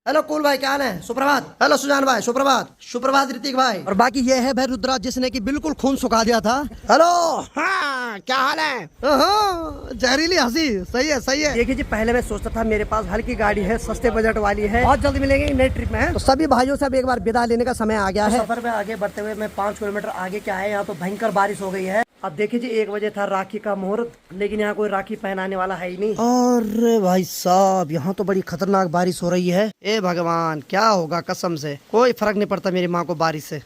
Hello cool भाई, क्या हाल है? सुप्रभात। हेलो सुजान भाई, सुप्रभात। सुप्रभात ऋतिक भाई। और बाकी ये है भाई रुद्राज, जिसने कि बिल्कुल खून सुखा दिया था। हेलो, हाँ क्या हाल है? जहरीली हंसी। सही है, सही है। देखिए जी, पहले मैं सोचता था मेरे पास हल्की गाड़ी है, सस्ते बजट वाली है, बहुत जल्दी मिलेंगे नई ट्रिप में। तो सभी भाइयों से अब एक बार विदा लेने का समय आ गया है। सफर में आगे बढ़ते हुए मैं 5 किलोमीटर आगे क्या है, यहाँ तो भयंकर बारिश हो गई है। अब देखिए जी, 1 बजे था राखी का मुहूर्त, लेकिन यहाँ कोई राखी पहनाने वाला है ही नहीं। अरे भाई साहब, यहाँ तो बड़ी खतरनाक बारिश हो रही है। ए भगवान, क्या होगा? कसम से कोई फर्क नहीं पड़ता मेरी माँ को बारिश से।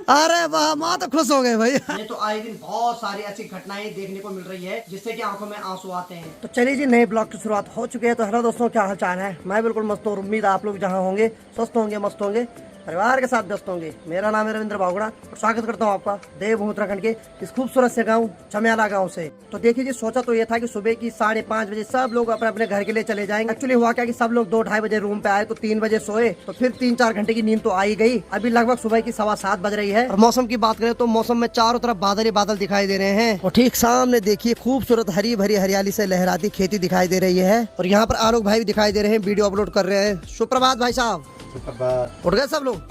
अरे वाह, माँ तो खुश हो गए भाई। ये तो आए दिन बहुत सारी ऐसी घटनाएं देखने को मिल रही है जिससे कि आंखों में आंसू आते हैं। तो चलिए जी, नए ब्लॉग की शुरुआत हो चुकी है। तो हेलो दोस्तों, क्या हाल चाल है? मैं बिल्कुल मस्त हूँ। उम्मीद आप लोग जहाँ होंगे स्वस्थ होंगे, मस्त होंगे, परिवार के साथ व्यस्त होंगे। मेरा नाम है रविंद्र बावगुड़ा और स्वागत करता हूँ आपका देवभूमि उत्तराखंड के इस खूबसूरत से गांव चम्याला गांव से। तो देखिए जी, सोचा तो ये था कि सुबह की 5:30 बजे सब लोग अपने अपने घर के लिए चले जाएंगे। एक्चुअली हुआ क्या कि सब लोग 2-2:30 बजे रूम पे आए, तो 3 बजे सोए, तो फिर 3-4 घंटे की नींद तो आ ही गई। अभी लगभग सुबह की 7:15 बज रही है। और मौसम की बात करें तो मौसम में चारों तरफ बादल ही बादल दिखाई दे रहे हैं। और ठीक सामने देखिए, खूबसूरत हरी भरी हरियाली से लहराती खेती दिखाई दे रही है। और यहाँ पर आलोक भाई भी दिखाई दे रहे हैं, वीडियो अपलोड कर रहे हैं। सुप्रभात भाई साहब। उठ गए सब लोग?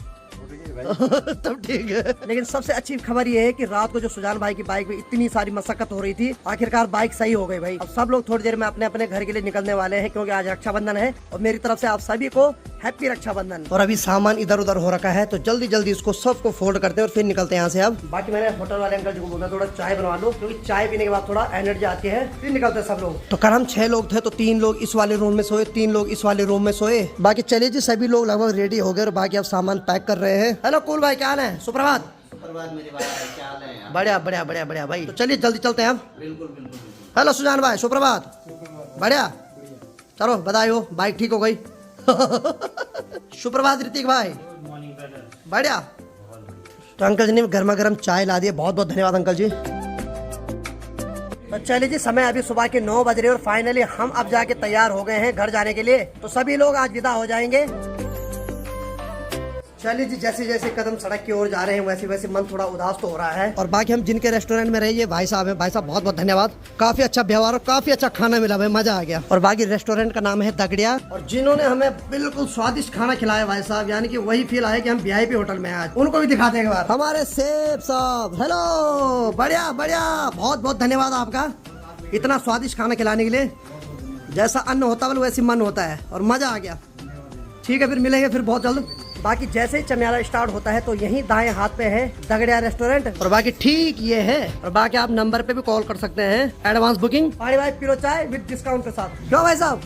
तब ठीक है। लेकिन सबसे अच्छी खबर ये है कि रात को जो सुजान भाई की बाइक में इतनी सारी मशक्कत हो रही थी, आखिरकार बाइक सही हो गई भाई। अब सब लोग थोड़ी देर में अपने अपने घर के लिए निकलने वाले हैं, क्योंकि आज रक्षाबंधन है। और मेरी तरफ से आप सभी को हैप्पी रक्षाबंधन। और अभी सामान इधर उधर हो रखा है, तो जल्दी जल्दी इसको सबको फोल्ड करते हैं और फिर निकलते हैं यहाँ से। अब बाकी मैंने होटल वाले अंकल जी को बोला थोड़ा चाय बनवा लो, क्योंकि चाय पीने के बाद थोड़ा एनर्जी आती है, फिर निकलते हैं सब लोग। तो कल हम 6 लोग थे, तो 3 लोग इस वाले रूम में सोए, 3 लोग इस वाले रूम में सोए। बाकी चलिए जी, सभी लोग लगभग रेडी हो गए और बाकी अब सामान पैक कर रहे हैं। हेलो कूल भाई, क्या हाल है? सुप्रभात। सुप्रभात मेरे भाई, क्या हाल है? बढ़िया बढ़िया बढ़िया बढ़िया भाई। तो चलिए जल्दी चलते हैं हम। बिल्कुल बिल्कुल। हेलो सुजान भाई, सुप्रभात। बढ़िया, चलो बधाई हो, बाइक ठीक हो गई। सुप्रभात ऋतिक भाई। बढ़िया। तो अंकल जी ने गर्मा गर्म चाय ला दी, बहुत बहुत धन्यवाद अंकल जी। तो चलिए जी, समय अभी सुबह के 9 बज रहे और फाइनली हम अब जाके तैयार हो गए हैं घर जाने के लिए। तो सभी लोग आज विदा हो जाएंगे। चलिए जी, जैसे जैसे कदम सड़क की ओर जा रहे हैं, वैसे वैसे मन थोड़ा उदास तो हो रहा है। और बाकी हम जिनके रेस्टोरेंट में रहे, ये भाई साहब हैं। भाई साहब बहुत बहुत धन्यवाद, काफी अच्छा व्यवहार और काफी अच्छा खाना मिला भाई, मजा आ गया। और बाकी रेस्टोरेंट का नाम है दगड़िया, और जिन्होंने हमें बिल्कुल स्वादिष्ट खाना खिलाया भाई साहब, यानी कि वही फील आया कि हम VIP होटल में आज। उनको भी दिखाते हैं एक बार, हमारे सेब साहब। हेलो, बढ़िया बढ़िया, बहुत बहुत धन्यवाद आपका इतना स्वादिष्ट खाना खिलाने के लिए। जैसा अन्न होता है वैसे मन होता है, और मजा आ गया। ठीक है, फिर मिलेंगे फिर बहुत जल्द। बाकी जैसे ही चम्याला स्टार्ट होता है, तो यहीं दाएं हाथ पे है दगड़िया रेस्टोरेंट, और बाकी ठीक ये है। और बाकी आप नंबर पे भी कॉल कर सकते हैं, एडवांस बुकिंग। पानी भाई पिलो चाय विद डिस्काउंट के साथ। क्यों भाई साहब,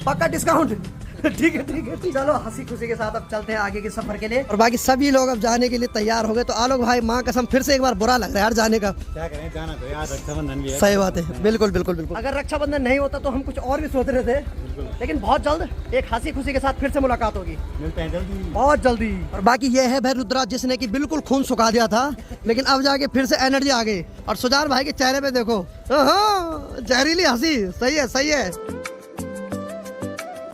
पक्का डिस्काउंट? ठीक है ठीक है। चलो हंसी खुशी के साथ अब चलते हैं आगे के सफर के लिए। और बाकी सभी लोग अब जाने के लिए तैयार हो गए। तो आलोक भाई, माँ कसम फिर से एक बार बुरा लग रहा है यार जाने का। क्या करें, जाना तो यार, रक्षाबंधन भी है। सही बात है, बिल्कुल बिल्कुल बिल्कुल। अगर रक्षाबंधन नहीं होता तो हम कुछ और भी सोच रहे थे, लेकिन बहुत जल्द एक हंसी खुशी के साथ फिर से मुलाकात होगी। मिलते हैं जल्दी, बहुत जल्दी। और बाकी ये है भाई रुद्राज, जिसने कि बिल्कुल खून सुखा दिया था, लेकिन अब जाके फिर से एनर्जी आ गई। और सुजान भाई के चेहरे पे देखो, जहरीली हंसी। सही है, सही है।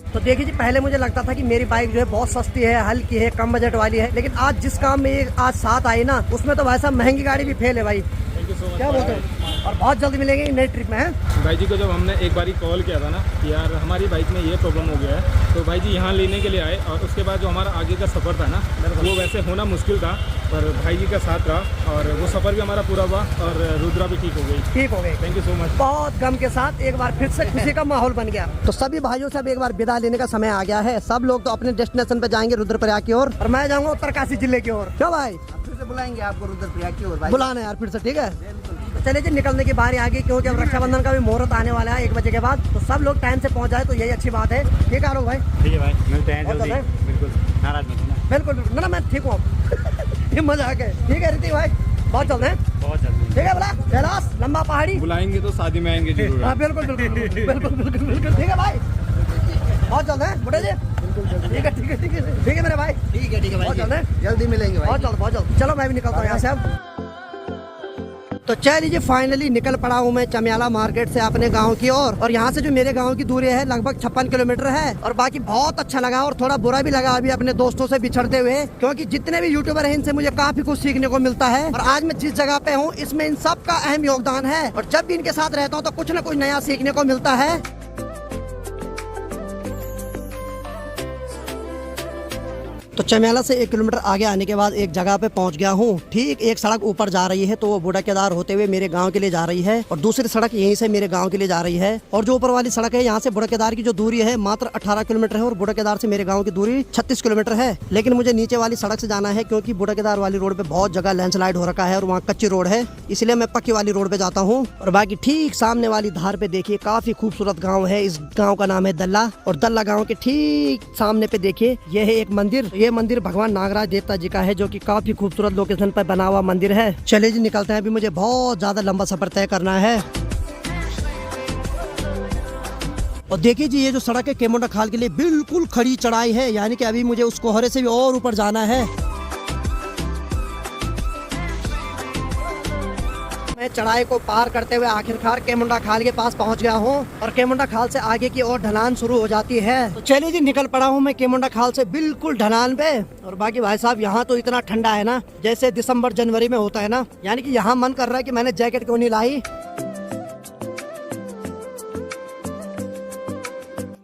तो देखिए जी, पहले मुझे लगता था कि मेरी बाइक जो है बहुत सस्ती है, हल्की है, कम बजट वाली है, लेकिन आज जिस काम में ये आज साथ आई ना, उसमें तो वैसा महंगी गाड़ी भी फेल है भाई। क्या बोलते हैं? और बहुत जल्दी मिलेंगे नई ट्रिप में। भाई जी को जब हमने एक बारी कॉल किया था ना कि यार हमारी बाइक में ये प्रॉब्लम हो गया है, तो भाई जी यहाँ लेने के लिए आए। और उसके बाद जो हमारा आगे का सफ़र था ना, वो वैसे होना मुश्किल था, पर भाई जी का साथ रहा और वो सफ़र भी हमारा पूरा हुआ और रुद्रा भी ठीक हो गई। ठीक हो गई, थैंक यू सो मच। बहुत गम के साथ एक बार फिर से खुशी का माहौल बन गया। तो सभी भाइयों से अब एक बार विदा लेने का समय आ गया है। सब लोग तो अपने डेस्टिनेशन पे जाएंगे रुद्रप्रयाग की ओर, और मैं जाऊंगा उत्तरकाशी जिले की ओर। क्यों भाई, फिर से बुलाएंगे आपको रुद्रप्रयाग की ओर। बुलाना यार फिर से, ठीक है। तो चलिए जी, निकलने की बारी आ गई, क्योंकि अब रक्षाबंधन का भी मुहूर्त आने वाला है 1 बजे के बाद। तो सब लोग टाइम से पहुंच जाए तो यही अच्छी बात है। ठीक है आलोक भाई? ठीक है भाई, मिलते हैं जल्दी। बिल्कुल, नाराज मत होना। बिल्कुल बिल्कुल, ना मैं ठीक हूँ अब। ये मजा आ गया। ठीक है ऋतिक भाई, बहुत जल्द है, बहुत जल्दी। ठीक है। बोला कैलाश लंबा पहाड़ी, बुलाएंगे तो शादी में आएंगे जरूर। हाँ बिल्कुल बिल्कुल बिल्कुल बिल्कुल बिल्कुल। ठीक है भाई, बहुत जल्द है बुढ़े जी। ठीक है ठीक है ठीक है ठीक है मेरे भाई। ठीक है बहुत जल्द है, जल्दी मिलेंगे भाई। बहुत जल्द बहुत जल्द। चलो मैं भी निकलता हूँ यहाँ से अब। तो चल लीजिए, फाइनली निकल पड़ा हूँ मैं चम्याला मार्केट से अपने गांव की ओर। और यहाँ से जो मेरे गांव की दूरी है लगभग 56 किलोमीटर है। और बाकी बहुत अच्छा लगा और थोड़ा बुरा भी लगा अभी अपने दोस्तों से बिछड़ते हुए, क्योंकि जितने भी यूट्यूबर हैं इनसे मुझे काफी कुछ सीखने को मिलता है। और आज मैं जिस जगह पे हूँ इसमें इन सब का अहम योगदान है, और जब भी इनके साथ रहता हूँ तो कुछ न कुछ नया सीखने को मिलता है। तो चमेला से 1 किलोमीटर आगे आने के बाद एक जगह पे पहुंच गया हूँ। ठीक एक सड़क ऊपर जा रही है तो वो बूढ़ा केदार होते हुए मेरे गांव के लिए जा रही है और दूसरी सड़क यहीं से मेरे गांव के लिए जा रही है। और जो ऊपर वाली सड़क है यहाँ से बूढ़ा केदार की जो दूरी है मात्र 18 किलोमीटर है और बूढ़ा केदार से मेरे गाँव की दूरी 36 किलोमीटर है। लेकिन मुझे नीचे वाली सड़क से जाना है क्योंकि बूढ़ा केदार वाली रोड पे बहुत जगह लैंडस्लाइड हो रखा है और वहाँ कच्ची रोड है, इसलिए मैं पक्की वाली रोड पे जाता हूँ। और बाकी ठीक सामने वाली धार पे देखिए काफी खूबसूरत गाँव है। इस गाँव का नाम है दल्ला और दल्ला गाँव के ठीक सामने पे देखिए यह है एक मंदिर। ये मंदिर भगवान नागराज देवता जी का है जो कि काफी खूबसूरत लोकेशन पर बना हुआ मंदिर है। चलिए जी निकलते हैं, अभी मुझे बहुत ज्यादा लंबा सफर तय करना है। और देखिए जी ये जो सड़क है केमुंडा खाल के लिए बिल्कुल खड़ी चढ़ाई है, यानी कि अभी मुझे उस कोहरे से भी और ऊपर जाना है। मैं चढ़ाई को पार करते हुए आखिरकार केमुंडा खाल के पास पहुंच गया हूं और केमुंडा खाल से आगे की ओर ढलान शुरू हो जाती है। तो चलिए जी निकल पड़ा हूं मैं केमुंडा खाल से बिल्कुल ढलान पे। और बाकी भाई साहब यहाँ तो इतना ठंडा है ना जैसे दिसंबर जनवरी में होता है ना, यानी कि यहाँ मन कर रहा है कि मैंने जैकेट क्यों नहीं लाई।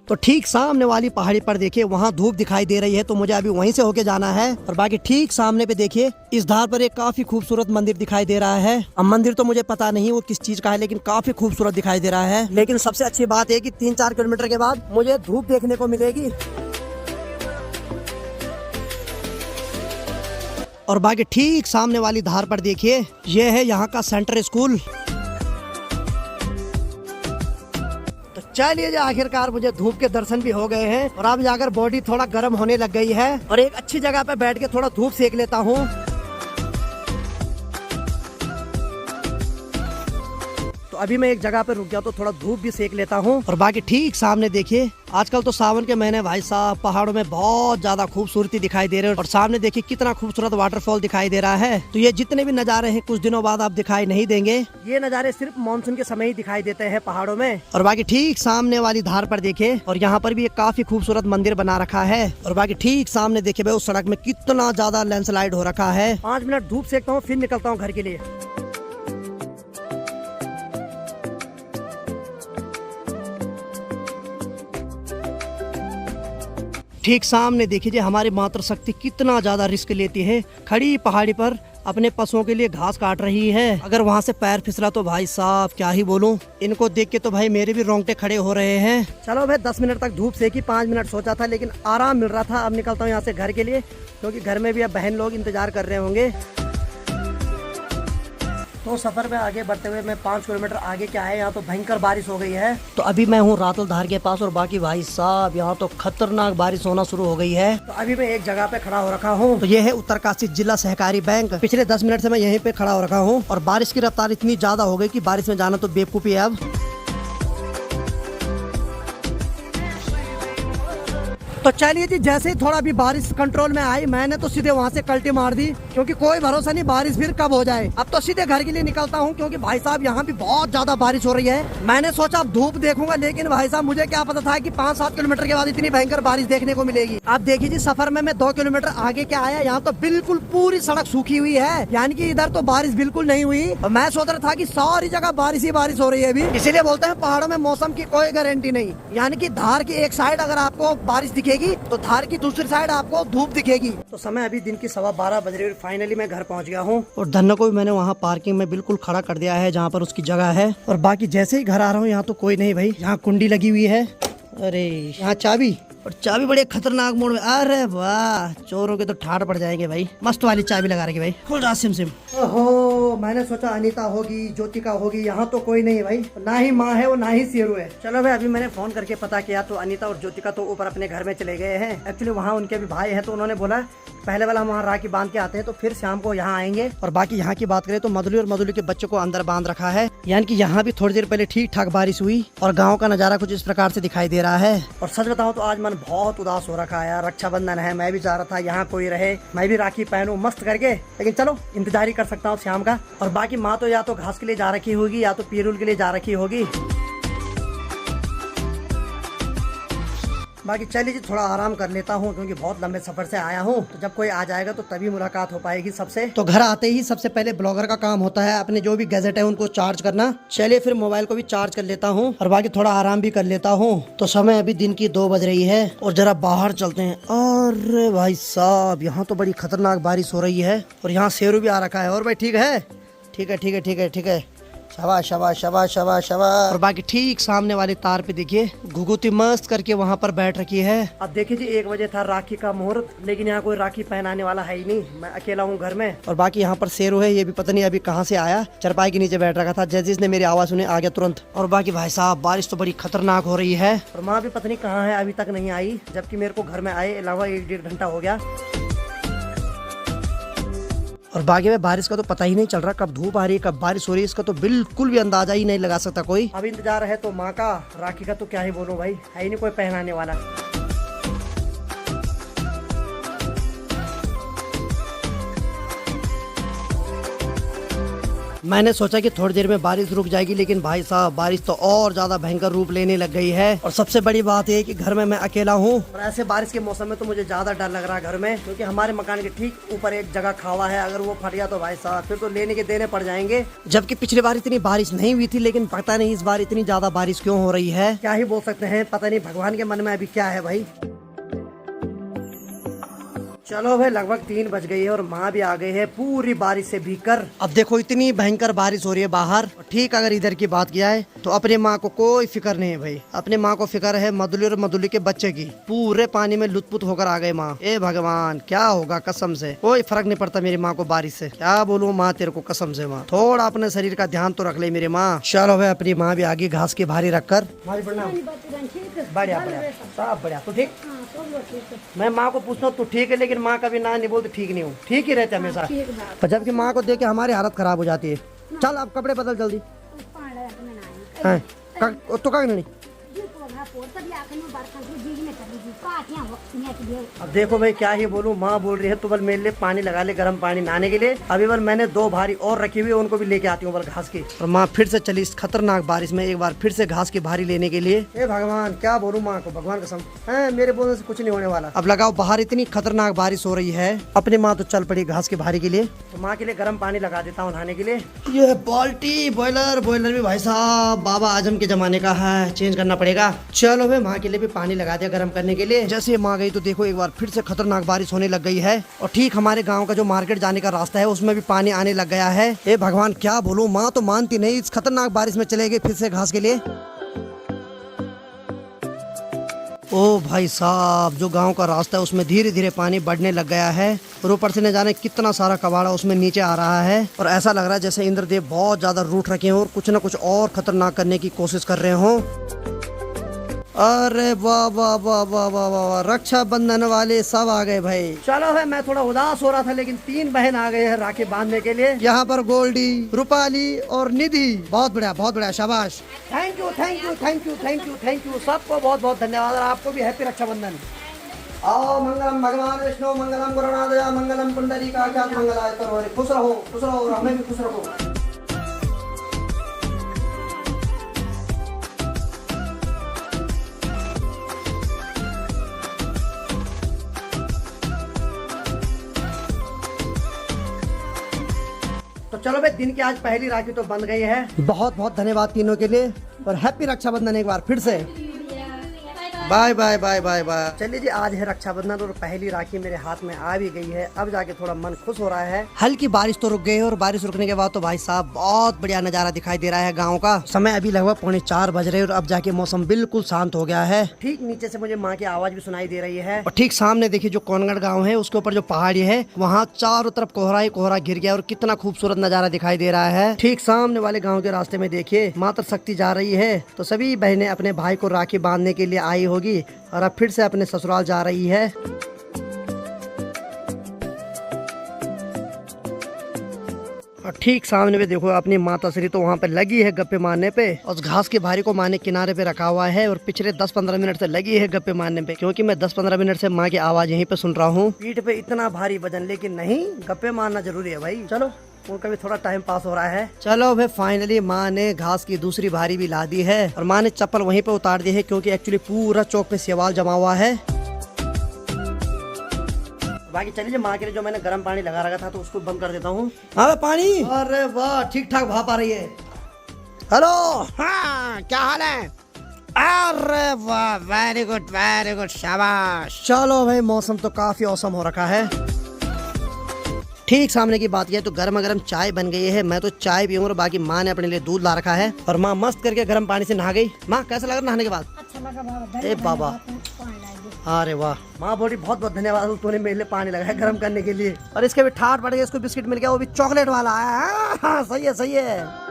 तो ठीक सामने वाली पहाड़ी पर देखिए वहाँ धूप दिखाई दे रही है तो मुझे अभी वहीं से होके जाना है। और बाकी ठीक सामने पे देखिए इस धार पर एक काफी खूबसूरत मंदिर दिखाई दे रहा है। अब मंदिर तो मुझे पता नहीं वो किस चीज का है लेकिन काफी खूबसूरत दिखाई दे रहा है। लेकिन सबसे अच्छी बात है कि 3-4 किलोमीटर के बाद मुझे धूप देखने को मिलेगी। और बाकी ठीक सामने वाली धार पर देखिए ये है यहाँ का सेंटर स्कूल। चलिए आखिरकार मुझे धूप के दर्शन भी हो गए हैं और अब जाकर बॉडी थोड़ा गर्म होने लग गई है और एक अच्छी जगह पे बैठ के थोड़ा धूप सेक लेता हूँ। तो अभी मैं एक जगह पे रुक गया तो थोड़ा धूप भी सेक लेता हूँ। और बाकी ठीक सामने देखिए आजकल तो सावन के महीने भाई साहब पहाड़ों में बहुत ज्यादा खूबसूरती दिखाई दे रहे हैं और सामने देखिए कितना खूबसूरत वाटरफॉल दिखाई दे रहा है। तो ये जितने भी नज़ारे हैं कुछ दिनों बाद आप दिखाई नहीं देंगे, ये नज़ारे सिर्फ मानसून के समय ही दिखाई देते हैं पहाड़ों में। और बाकी ठीक सामने वाली धार पर देखे और यहाँ पर भी एक काफी खूबसूरत मंदिर बना रखा है। और बाकी ठीक सामने देखे भाई उस सड़क में कितना ज्यादा लैंडस्लाइड हो रखा है। 5 मिनट धूप सेकता हूँ फिर निकलता हूँ घर के लिए। ठीक सामने देखिए हमारी मातृशक्ति कितना ज्यादा रिस्क लेती है, खड़ी पहाड़ी पर अपने पशुओं के लिए घास काट रही है। अगर वहाँ से पैर फिसला तो भाई साहब क्या ही बोलूं। इनको देख के तो भाई मेरे भी रोंगटे खड़े हो रहे हैं। चलो भाई 10 मिनट तक धूप सेकी, 5 मिनट सोचा था लेकिन आराम मिल रहा था। अब निकलता हूँ यहाँ से घर के लिए क्योंकि घर में भी अब बहन लोग इंतजार कर रहे होंगे। तो सफर में आगे बढ़ते हुए मैं 5 किलोमीटर आगे क्या है यहाँ तो भयंकर बारिश हो गई है। तो अभी मैं हूँ रातल धार के पास और बाकी भाई साहब यहाँ तो खतरनाक बारिश होना शुरू हो गई है। तो अभी मैं एक जगह पे खड़ा हो रखा हूँ। तो ये है उत्तरकाशी जिला सहकारी बैंक। पिछले 10 मिनट से मैं यहीं पे खड़ा हो रखा हूँ और बारिश की रफ्तार इतनी ज्यादा हो गई कि बारिश में जाना तो बेवकूफी है अब। तो चलिए जी जैसे ही थोड़ा भी बारिश कंट्रोल में आई मैंने तो सीधे वहाँ से कल्टी मार दी क्योंकि कोई भरोसा नहीं बारिश फिर कब हो जाए। अब तो सीधे घर के लिए निकलता हूँ क्योंकि भाई साहब यहाँ भी बहुत ज्यादा बारिश हो रही है। मैंने सोचा अब धूप देखूंगा लेकिन भाई साहब मुझे क्या पता था कि 5-7 किलोमीटर के बाद इतनी भयंकर बारिश देखने को मिलेगी। अब देखिए जी सफर में मैं 2 किलोमीटर आगे क्या आया, यहाँ तो बिल्कुल पूरी सड़क सूखी हुई है, यानी कि इधर तो बारिश बिल्कुल नहीं हुई। और मैं सोच रहा था कि सारी जगह बारिश ही बारिश हो रही है अभी। इसीलिए बोलते हैं पहाड़ों में मौसम की कोई गारंटी नहीं, यानी कि धार की एक साइड अगर आपको बारिश दिखेगी तो धार की दूसरी साइड आपको धूप दिखेगी। तो समय अभी दिन की 12:15 बज रही है। फाइनली मैं घर पहुंच गया हूं और धन्नो को भी मैंने वहां पार्किंग में बिल्कुल खड़ा कर दिया है जहां पर उसकी जगह है। और बाकी जैसे ही घर आ रहा हूं यहाँ तो कोई नहीं भाई, यहाँ कुंडी लगी हुई है। अरे यहाँ चाबी, और चाबी बड़े खतरनाक मोड़ में। अरे वाह चोरों के तो ठाड़ पड़ जाएंगे भाई। मस्त वाली चाबी लगा रखी भाई, खुल रहा सिम सिम। ओहो मैंने सोचा अनीता होगी, ज्योतिका होगी, यहाँ तो कोई नहीं है भाई, ना ही माँ है वो ना ही शेरू है। चलो भाई अभी मैंने फोन करके पता किया तो अनीता और ज्योतिका तो ऊपर अपने घर में चले गए हैं। एक्चुअली वहाँ उनके भी भाई है तो उन्होंने बोला पहले वाला हम वहाँ राखी बांध के आते हैं तो फिर शाम को यहाँ आएंगे। और बाकी यहाँ की बात करें तो मधुली और मधुली के बच्चों को अंदर बांध रखा है, यानी कि यहाँ भी थोड़ी देर पहले ठीक ठाक बारिश हुई और गाँव का नजारा कुछ इस प्रकार से दिखाई दे रहा है। और सच बताऊँ तो आज मन बहुत उदास हो रखा है यार। रक्षाबंधन है, मैं भी चाह रहा था यहाँ कोई रहे, मैं भी राखी पहनूं मस्त करके, लेकिन चलो इंतजार ही कर सकता हूँ शाम का। और बाकी माँ तो या तो घास के लिए जा रखी होगी या तो पीरुल के लिए जा रखी होगी। बाकी चलिए जी थोड़ा आराम कर लेता हूँ क्योंकि बहुत लंबे सफर से आया हूँ। तो जब कोई आ जाएगा तो तभी मुलाकात हो पाएगी सबसे। तो घर आते ही सबसे पहले ब्लॉगर का काम होता है अपने जो भी गैजेट है उनको चार्ज करना। चलिए फिर मोबाइल को भी चार्ज कर लेता हूँ और बाकी थोड़ा आराम भी कर लेता हूँ। तो समय अभी दिन की 2 बज रही है और जरा बाहर चलते हैं। अरे भाई साहब, यहाँ तो बड़ी खतरनाक बारिश हो रही है और यहाँ शेरू भी आ रखा है। और भाई ठीक है, ठीक है, ठीक है, ठीक है, ठीक है, शाबाश शाबाश शाबाश शाबाश शाबाश। और बाकी ठीक सामने वाले तार पे देखिए घुघुती मस्त करके वहाँ पर बैठ रखी है। अब देखिए जी 1 बजे था राखी का मुहूर्त, लेकिन यहाँ कोई राखी पहनाने वाला है ही नहीं, मैं अकेला हूँ घर में। और बाकी यहाँ पर शेरू है, ये भी पता नहीं अभी कहाँ से आया, चरपाई के नीचे बैठ रखा था। जैसे इसने मेरी आवाज सुनी आ गया तुरंत। और बाकी भाई साहब बारिश तो बड़ी खतरनाक हो रही है और माँ भी पता नहीं कहाँ है, अभी तक नहीं आई, जबकि मेरे को घर में आए अलावा 1-1.5 घंटा हो गया। और बाकी में बारिश का तो पता ही नहीं चल रहा, कब धूप आ रही है कब बारिश हो रही है, इसका तो बिल्कुल भी अंदाजा ही नहीं लगा सकता कोई। अब इंतजार है तो माँ का, राखी का तो क्या ही बोलूं भाई, है ही नहीं कोई पहनाने वाला। मैंने सोचा कि थोड़ी देर में बारिश रुक जाएगी, लेकिन भाई साहब बारिश तो और ज्यादा भयंकर रूप लेने लग गई है। और सबसे बड़ी बात यह है कि घर में मैं अकेला हूँ और ऐसे बारिश के मौसम में तो मुझे ज्यादा डर लग रहा है घर में, क्योंकि हमारे मकान के ठीक ऊपर एक जगह खावा है, अगर वो फट गया तो भाई साहब फिर तो लेने के देने पड़ जाएंगे। जबकि पिछली बार इतनी बारिश नहीं हुई थी, लेकिन पता नहीं इस बार इतनी ज्यादा बारिश क्यों हो रही है, क्या ही बोल सकते हैं, पता नहीं भगवान के मन में अभी क्या है भाई। चलो भाई लगभग 3 बज गई है और माँ भी आ गई है पूरी बारिश से भीगकर। अब देखो इतनी भयंकर बारिश हो रही है बाहर। और ठीक अगर इधर की बात किया है तो अपने माँ को कोई फिक्र नहीं है भाई, अपने माँ को फिक्र है मधुली और मधुली के बच्चे की। पूरे पानी में लुत्पुत होकर आ गए माँ। ए भगवान क्या होगा, कसम से कोई फर्क नहीं पड़ता मेरी माँ को बारिश से। क्या बोलूँ माँ तेरे को, कसम से माँ थोड़ा अपने शरीर का ध्यान तो रख ले मेरी माँ। चलो भाई अपनी माँ भी आगे घास की भारी रख कर। बढ़िया बढ़िया सब बढ़िया। तू ठीक? मैं माँ को पूछता हूँ तू ठीक है, लेकिन माँ कभी ना नहीं बोलती ठीक नहीं हूँ, ठीक ही रहते हमेशा। पर जबकि माँ को देख के हमारी हालत खराब हो जाती है। चल अब कपड़े बदल जल्दी। तो का नहीं अब देखो भाई क्या ही बोलूं, माँ बोल रही है तो बल मेरे लिए पानी लगा ले, गर्म पानी नहाने के लिए। अभी बल मैंने 2 भारी और रखी हुई है, उनको भी लेके आती हूँ बल घास की। और माँ फिर से चली इस खतरनाक बारिश में एक बार फिर से घास की भारी लेने के लिए। ए भगवान क्या बोलूं माँ को, भगवान कसम है मेरे बोलने से कुछ नहीं होने वाला। अब लगाओ बाहर इतनी खतरनाक बारिश हो रही है, अपनी माँ तो चल पड़ी घास की भारी के लिए। तो माँ के लिए गर्म पानी लगा देता हूँ नहाने के लिए। ये बाल्टी बॉयलर भी भाई साहब बाबा आजम के जमाने का है, चेंज करना पड़ेगा। चलो भाई माँ के लिए भी पानी लगा दिया गर्म करने के लिए। जैसे माँ गई तो देखो एक बार फिर से खतरनाक बारिश होने लग गई है। और ठीक हमारे गांव का जो मार्केट जाने का रास्ता है उसमें भी पानी आने लग गया है। ए भगवान क्या बोलूं, माँ तो मानती नहीं, इस खतरनाक बारिश में चले गए फिर से घास के लिए। ओ भाई साहब जो गांव का रास्ता है उसमें धीरे धीरे पानी बढ़ने लग गया है और ऊपर से न जाने कितना सारा कबाड़ा उसमें नीचे आ रहा है। और ऐसा लग रहा है जैसे इंद्रदेव बहुत ज्यादा रूठ रखे हों और कुछ न कुछ और खतरनाक करने की कोशिश कर रहे हों। अरे वाह वाह वाह वाह वाह वाह, रक्षाबंधन वाले सब आ गए भाई। चलो है मैं थोड़ा उदास हो रहा था, लेकिन 3 बहन आ गए हैं राखी बांधने के लिए। यहाँ पर गोल्डी, रूपाली और निधि। बहुत बढ़िया शाबाश। Thank you thank you thank you thank you thank you सबको बहुत बहुत धन्यवाद। और आपको भी हैप्पी रक्षाबंधन। आओ मंगलम भगवान विष्णु मंगलम गरुणादया मंगलम पुंडरीकाक्षात् मंगलाय करो। खुश रहो और हमें भी खुश रखो। तो चलो भाई दिन की आज पहली राखी तो बंध गई है। बहुत बहुत धन्यवाद तीनों के लिए और हैप्पी रक्षाबंधन एक बार फिर से। Bye bye bye bye bye. चलिए जी आज है रक्षाबंधन और पहली राखी मेरे हाथ में आ भी गई है। अब जाके थोड़ा मन खुश हो रहा है। हल्की बारिश तो रुक गई है और बारिश रुकने के बाद तो भाई साहब बहुत बढ़िया नजारा दिखाई दे रहा है गांव का। समय अभी लगभग 3:45 बज रहे हैं और अब जाके मौसम बिल्कुल शांत हो गया है। ठीक नीचे से मुझे माँ की आवाज भी सुनाई दे रही है। और ठीक सामने देखिए जो कोनगढ़ गाँव है उसके ऊपर जो पहाड़ी है वहाँ चारों तरफ कोहरा ही कोहरा घिर गया और कितना खूबसूरत नजारा दिखाई दे रहा है। ठीक सामने वाले गाँव के रास्ते में देखिए माता शक्ति जा रही है। तो सभी बहनें अपने भाई को राखी बांधने के लिए आई होगी और अब फिर से अपने ससुराल जा रही है। और ठीक सामने पे देखो अपनी माता श्री तो वहाँ पे लगी है गप्पे मारने पे। और उस घास की भारी को माँ ने किनारे पे रखा हुआ है और पिछले 10-15 मिनट से लगी है गप्पे मारने पे, क्योंकि मैं 10-15 मिनट से माँ की आवाज यहीं पे सुन रहा हूँ। पीठ पे इतना भारी वजन, लेकिन नहीं गप्पे मारना जरूरी है भाई। चलो उनका भी थोड़ा टाइम पास हो रहा है। चलो भाई फाइनली माँ ने घास की दूसरी भारी भी ला दी है और माँ ने चप्पल वहीं पे उतार दी है, क्योंकि एक्चुअली पूरा चौक पे सेवाल जमा हुआ है। बाकी चलिए माँ के लिए जो मैंने गर्म पानी लगा रखा था तो उसको बंद कर देता हूँ। हाँ पानी, अरे वाह ठीक ठाक भाप आ रही है। हेलो हाँ क्या हाल है? अरे वाह, वेरी गुड, शाबाश। चलो भाई, मौसम तो काफी औसम हो रखा है। ठीक सामने की बात यह तो गर्मा गर्म चाय बन गई है। मैं तो चाय पीऊंगा और बाकी माँ ने अपने लिए दूध ला रखा है और माँ मस्त करके गर्म पानी से नहा गई। माँ कैसा लगा नहाने के बाद? अच्छा लगा बाबा। ए बाबा, अरे वाह माँ बोली बहुत बहुत धन्यवाद, तूने मेरे लिए पानी लगाया गर्म करने के लिए। और इसके भी ठाट पड़ गया, इसको बिस्किट मिल गया, वो भी चॉकलेट वाला। हाँ, सही है सही है।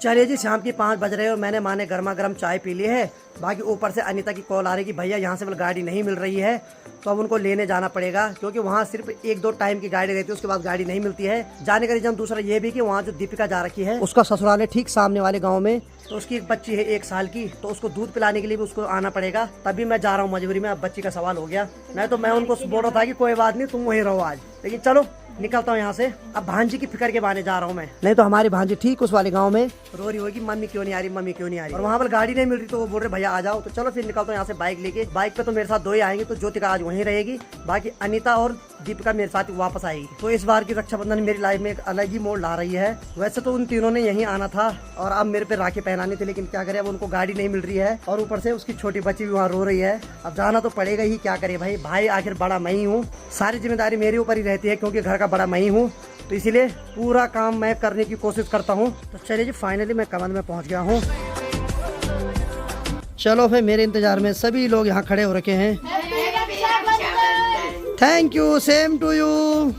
चलिए जी, शाम की 5 बज रहे हैं और मैंने माँ ने गर्मा गर्म चाय पी ली है। बाकी ऊपर से अनीता की कॉल आ रही कि भैया यहाँ से गाड़ी नहीं मिल रही है, तो अब उनको लेने जाना पड़ेगा क्योंकि वहाँ सिर्फ 1-2 टाइम की गाड़ी रहती है, उसके बाद गाड़ी नहीं मिलती है। जाने का रीजन दूसरा ये भी कि वहाँ जो दीपिका जा रखी है उसका ससुराल है ठीक सामने वाले गाँव में, तो उसकी एक बच्ची है 1 साल की, तो उसको दूध पिलाने के लिए भी उसको आना पड़ेगा। तभी मैं जा रहा हूँ मजबूरी में, अब बच्ची का सवाल हो गया। नहीं तो मैं उनको बोल रहा था कि कोई बात नहीं, तुम वहीं रहो आज, लेकिन चलो निकलता हूँ यहाँ से। अब भांजी की फिक्र के बहाने जा रहा हूँ मैं, नहीं तो हमारी भांजी ठीक उस वाले गांव में रो रही होगी, मम्मी क्यों नहीं आ रही, मम्मी क्यों नहीं आ रही। और वहाँ पर गाड़ी नहीं मिल रही तो वो बोल रहे भैया आ जाओ। तो चलो फिर निकलता हूँ यहाँ से बाइक लेके। बाइक पे तो मेरे साथ 2 ही आएंगे, तो ज्योतिका आज वहीं रहेगी, बाकी अनीता और दीपिका मेरे साथ वापस आएगी। तो इस बार की रक्षाबंधन मेरी लाइफ में एक अलग ही मोड़ ला रही है। वैसे तो उन तीनों ने यहीं आना था और अब मेरे पे राखी पहनानी थी, लेकिन क्या करे, अब उनको गाड़ी नहीं मिल रही है और ऊपर से उसकी छोटी बच्ची भी वहाँ रो रही है। अब जाना तो पड़ेगा ही, क्या करे भाई, भाई आखिर बड़ा मैं ही हूँ, सारी जिम्मेदारी मेरे ऊपर ही रहती है क्योंकि घर का बड़ा मैं ही हूँ, तो इसीलिए पूरा काम मैं करने की कोशिश करता हूँ। तो चलिए जी, फाइनली मैं कमंद में पहुँच गया हूँ। चलो फिर, मेरे इंतजार में सभी लोग यहाँ खड़े हो रखे हैं। Thank you, same to you.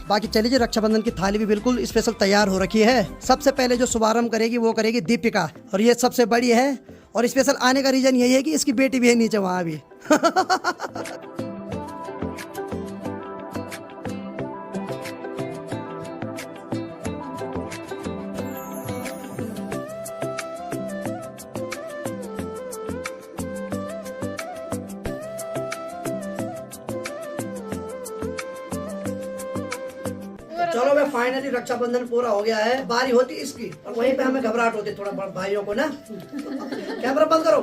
बाकी चलिए जी, रक्षाबंधन की थाली भी बिल्कुल स्पेशल तैयार हो रखी है। सबसे पहले जो शुभारंभ करेगी वो करेगी दीपिका, और ये सबसे बड़ी है। और स्पेशल आने का रीजन यही है कि इसकी बेटी भी है नीचे वहाँ भी। चलो भाई, फाइनली रक्षाबंधन पूरा हो गया है। बारी होती इसकी और वहीं पे हमें घबराहट होती थोड़ा भाइयों को ना। कैमरा बंद करो।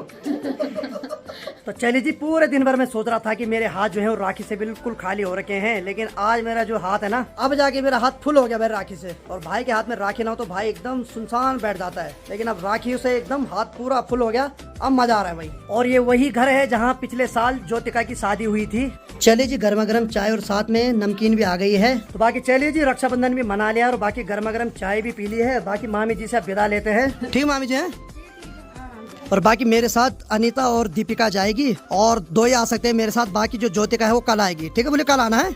तो चलिए जी, पूरे दिन भर मैं सोच रहा था कि मेरे हाथ जो है वो राखी से बिल्कुल खाली हो रखे हैं, लेकिन आज मेरा जो हाथ है ना, अब जाके मेरा हाथ फुल हो गया मेरे राखी से। और भाई के हाथ में राखी ना हो तो भाई एकदम सुनसान बैठ जाता है, लेकिन अब राखी से एकदम हाथ पूरा फुल हो गया, अब मजा आ रहा है भाई। और ये वही घर है जहाँ पिछले साल ज्योतिका की शादी हुई थी। चलिए जी, गर्मा गर्म चाय और साथ में नमकीन भी आ गई है। तो बाकी चलिए जी, रक्षाबंधन भी मना लिया और बाकी गर्मा गर्म चाय भी पी ली है। बाकी मामी जी से अब विदा लेते हैं। ठीक मामी जी हैं? और बाकी मेरे साथ अनीता और दीपिका जाएगी और 2 ही आ सकते हैं मेरे साथ, बाकी जो ज्योतिका है वो कल आएगी। ठीक है, बोले कल आना है?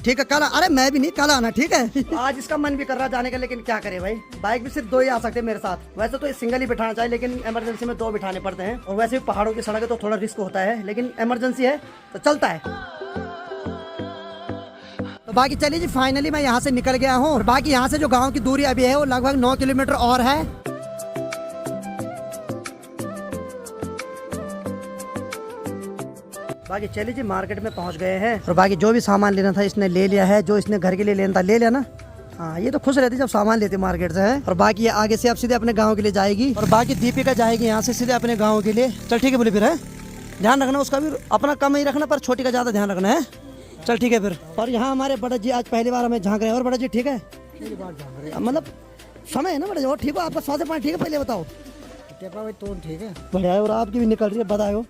ठीक है, कल। अरे मैं भी नहीं, कल आना, ठीक है। आज इसका मन भी कर रहा जाने का, लेकिन क्या करे भाई, बाइक भी सिर्फ 2 ही आ सकते हैं मेरे साथ। वैसे तो सिंगल ही बिठाना चाहिए, लेकिन इमरजेंसी में 2 बिठाने पड़ते हैं। और वैसे भी पहाड़ों की सड़क है तो थोड़ा रिस्क होता है, लेकिन इमरजेंसी है तो चलता है। तो बाकी चलिए जी, फाइनली मैं यहाँ से निकल गया हूँ और बाकी यहाँ से जो गाँव की दूरी अभी है वो लगभग 9 किलोमीटर और है। बाकी चलिए जी, मार्केट में पहुंच गए हैं और बाकी जो भी सामान लेना था इसने ले लिया है, जो इसने घर के लिए लेना था ले लिया ना। हाँ, ये तो खुश रहती जब सामान लेते मार्केट से है। और बाकी ये आगे से अब सीधे अपने गांव के लिए जाएगी और बाकी दीपिका जाएगी यहाँ से सीधे अपने गांव के लिए। चल ठीक है, बोले फिर है, ध्यान रखना उसका भी, अपना कम ही रखना पर छोटी का ज्यादा ध्यान रखना है। चल ठीक है फिर। और यहाँ हमारे बड़ा जी आज पहली बार हमें झांक रहे हैं। और बड़ा जी ठीक है, मतलब समय है ना बड़ा जी, और ठीक हो आपका स्वास्थ्य पानी ठीक है, पहले बताओ। तो ठीक है, बढ़िया है। और आपकी भी निकल रही है, बताओ।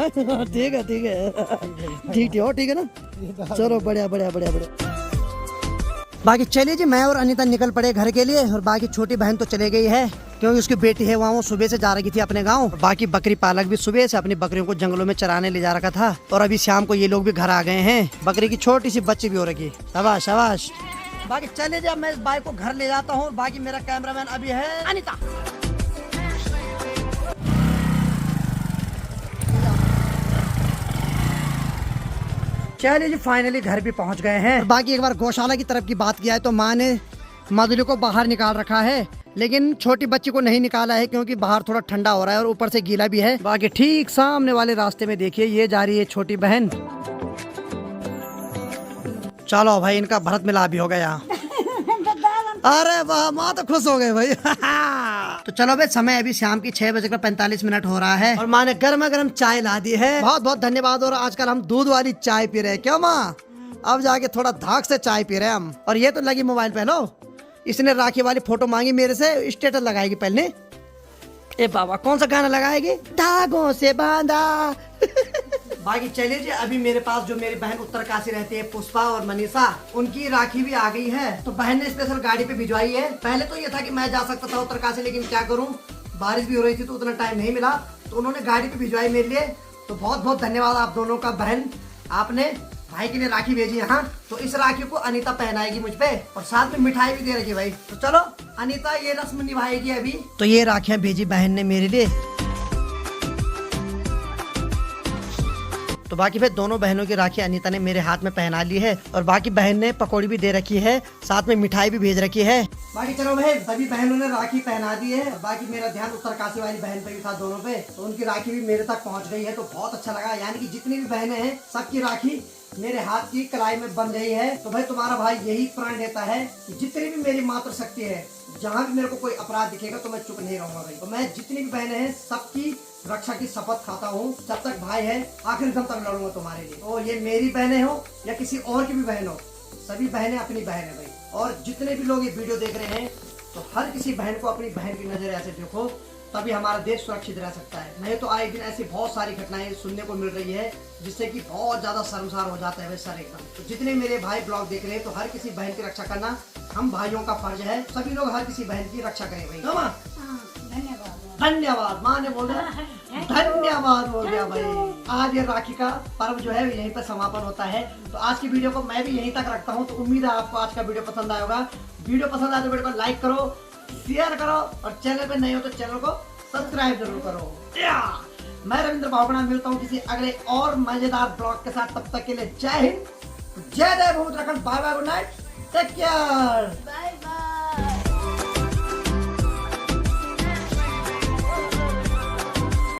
ठीक है ठीक है, ठीक है, ठीक है ना। चलो बढ़िया बढ़िया बढ़िया बढ़िया। बाकी चलिए जी, मैं और अनीता निकल पड़े घर के लिए और बाकी छोटी बहन तो चले गई है क्योंकि उसकी बेटी है वहाँ, वो सुबह से जा रही थी अपने गांव। बाकी बकरी पालक भी सुबह से अपनी बकरियों को जंगलों में चराने ले जा रखा था और अभी शाम को ये लोग भी घर आ गए हैं। बकरी की छोटी सी बच्ची भी हो रखी। शाबाश शाबाश। बाकी चलिए जी, मैं इस बाइक को घर ले जाता हूँ। बाकी मेरा कैमरामैन अभी है अनीता। चलिए जी, फाइनली घर भी पहुंच गए हैं। बाकी एक बार गौशाला की तरफ की बात किया है तो माँ ने मधुली को बाहर निकाल रखा है, लेकिन छोटी बच्ची को नहीं निकाला है क्योंकि बाहर थोड़ा ठंडा हो रहा है और ऊपर से गीला भी है। बाकी ठीक सामने वाले रास्ते में देखिए ये जा रही है छोटी बहन। चलो भाई, इनका भरत मिलाप भी हो गया। अरे वाह, माँ तो खुश हो गए भाई। तो चलो भाई, समय अभी शाम की 6:45 हो रहा है और माँ ने गर्मा गर्म चाय ला दी है। बहुत बहुत धन्यवाद। और आजकल हम दूध वाली चाय पी रहे हैं, क्यों माँ? अब जाके थोड़ा धाक से चाय पी रहे हैं हम। और ये तो लगी मोबाइल पे, लो इसने राखी वाली फोटो मांगी मेरे से, स्टेटस लगाएगी पहले। ए बाबा कौन सा गाना लगाएगी? धागों से बांधा। बाकी चलिए जी, अभी मेरे पास जो मेरी बहन उत्तरकाशी रहती है पुष्पा और मनीषा, उनकी राखी भी आ गई है। तो बहन ने स्पेशल गाड़ी पे भिजवाई है। पहले तो ये था कि मैं जा सकता था उत्तरकाशी, लेकिन क्या करूं, बारिश भी हो रही थी तो उतना टाइम नहीं मिला, तो उन्होंने गाड़ी पे भिजवाई मेरे लिए। तो बहुत बहुत धन्यवाद आप दोनों का। बहन आपने भाई के लिए राखी भेजी यहाँ, तो इस राखी को अनीता पहनाएगी मुझ पे, और साथ में मिठाई भी दे रखी भाई। तो चलो अनीता ये रस्म निभाएगी अभी। तो ये राखियाँ भेजी बहन ने मेरे लिए। तो बाकी फिर दोनों बहनों की राखी अनीता ने मेरे हाथ में पहना ली है, और बाकी बहन ने पकौड़ी भी दे रखी है, साथ में मिठाई भी भेज रखी है। बाकी चलो भाई, सभी बहनों ने राखी पहना दी है, और बाकी मेरा ध्यान उत्तरकाशी वाली बहन पे भी था, दोनों पे। तो उनकी राखी भी मेरे तक पहुंच गई है, तो बहुत अच्छा लगा। यानी कि जितनी भी बहनें हैं सबकी राखी मेरे हाथ की कलाई में बन गई है। तो भाई तुम्हारा भाई यही प्रण देता है कि जितनी भी मेरी मातृ शक्ति है, जहाँ भी मेरे को कोई अपराध दिखेगा तो मैं चुप नहीं रहूंगा भाई। तो मैं जितनी भी बहनें हैं सबकी रक्षा की शपथ खाता हूँ, जब तक भाई है आखिरी दम तक लड़ूंगा तुम्हारे लिए। तो ये मेरी बहनें हो या किसी और की भी बहन हो, सभी बहनें अपनी बहन है भाई। और जितने भी लोग ये वीडियो देख रहे हैं, तो हर किसी बहन को अपनी बहन की नजर ऐसे देखो, तभी हमारा देश सुरक्षित रह सकता है। नहीं तो आए दिन ऐसी बहुत सारी घटनाएं सुनने को मिल रही है, जिससे कि बहुत ज्यादा शर्मसार हो जाता है भाई सर एकदम। तो जितने मेरे भाई ब्लॉग देख रहे हैं, तो हर किसी बहन की रक्षा करना हम भाइयों का फर्ज है। सभी लोग हर किसी बहन की रक्षा करें भाई। धन्यवाद। धन्यवाद माँ ने बोल दिया, धन्यवाद बोल दिया भाई। आज ये राखी का पर्व जो है यहीं पर समापन होता है। तो आज की वीडियो को मैं भी यहीं तक रखता हूँ। तो उम्मीद है आपको आज का वीडियो पसंद आया होगा। वीडियो पसंद आए तो वीडियो को लाइक करो, शेयर करो, और चैनल पे नए हो तो चैनल को सब्सक्राइब जरूर करो। मैं रविंद्र भावना मिलता हूँ किसी अगले और मजेदार ब्लॉग के साथ। तब तक के लिए जय हिंद, जय देव Uttarakhand. Bye bye, good night, take care, bye bye.